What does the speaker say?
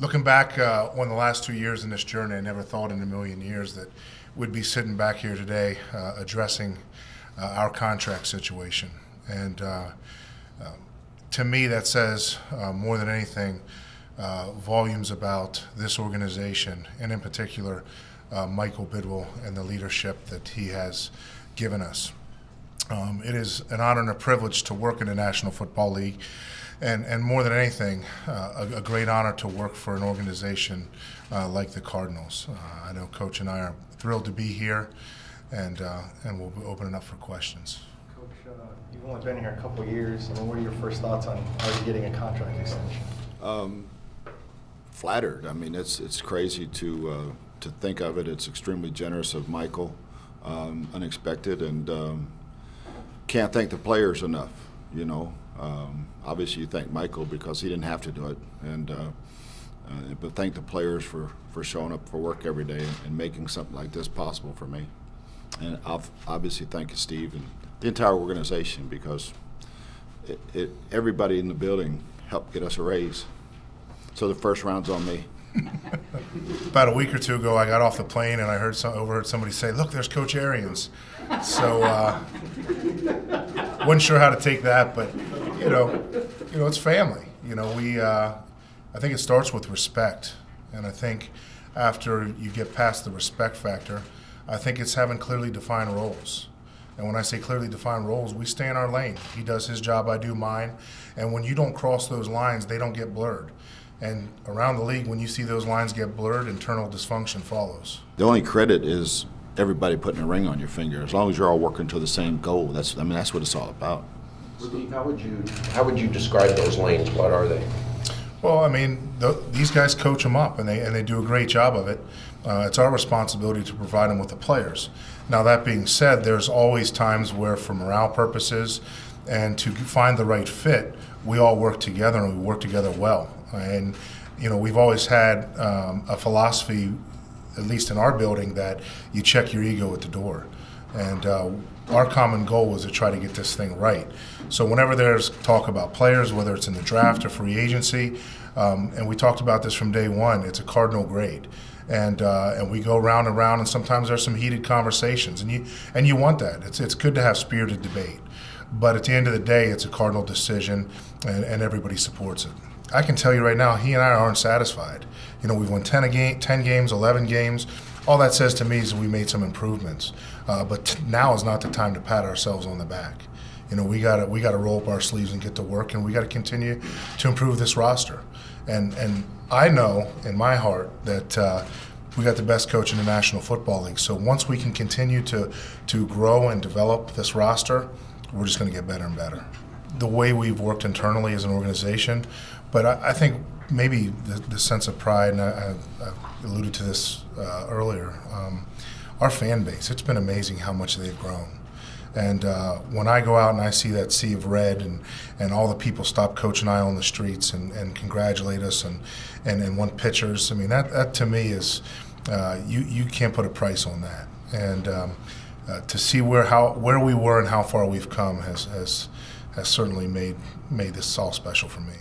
Looking back on the last 2 years in this journey, I never thought in a million years that we'd be sitting back here today addressing our contract situation. And to me, that says more than anything volumes about this organization, and in particular Michael Bidwell and the leadership that he has given us. It is an honor and a privilege to work in the National Football League. And more than anything, a great honor to work for an organization like the Cardinals. I know Coach and I are thrilled to be here, and we'll be opening up for questions. Coach, you've only been here a couple of years. What are your first thoughts on already getting a contract extension? Flattered. It's crazy to think of it. It's extremely generous of Michael, unexpected, and can't thank the players enough. Obviously you thank Michael because he didn't have to do it, but thank the players for showing up for work every day and making something like this possible for me. And I'll obviously thank Steve and the entire organization because everybody in the building helped get us a raise. So the first round's on me. About a week or two ago, I got off the plane and I overheard somebody say, "Look, there's Coach Arians." So wasn't sure how to take that, but it's family. I think it starts with respect, and I think after you get past the respect factor, I think it's having clearly defined roles. And when I say clearly defined roles, we stay in our lane. He does his job, I do mine, and when you don't cross those lines, they don't get blurred. And around the league, when you see those lines get blurred, internal dysfunction follows. The only credit is everybody putting a ring on your finger. As long as you're all working to the same goal, that's what it's all about. Steve, how would you describe those lanes? What are they? Well, these guys coach them up, and they do a great job of it. It's our responsibility to provide them with the players. Now, that being said, there's always times where, for morale purposes and to find the right fit, we all work together, and we work together well. And we've always had a philosophy, at least in our building, that you check your ego at the door. And our common goal was to try to get this thing right. So whenever there's talk about players, whether it's in the draft or free agency, and we talked about this from day one, it's a cardinal grade. And we go round and round, and sometimes there's some heated conversations, and you want that. It's good to have spirited debate. But at the end of the day, it's a cardinal decision, and everybody supports it. I can tell you right now, he and I aren't satisfied. We've won 10 games, 11 games. All that says to me is we made some improvements. But now is not the time to pat ourselves on the back. We got to roll up our sleeves and get to work, and we got to continue to improve this roster. And I know in my heart that we got the best coach in the National Football League. So once we can continue to grow and develop this roster, we're just going to get better and better. The way we've worked internally as an organization, but I think maybe the sense of pride, and I alluded to this earlier, our fan base, it's been amazing how much they've grown. And when I go out and I see that sea of red and all the people stop Coach and I on the streets and congratulate us and want pictures, that to me is, you can't put a price on that. And to see where we were and how far we've come has certainly made this all special for me.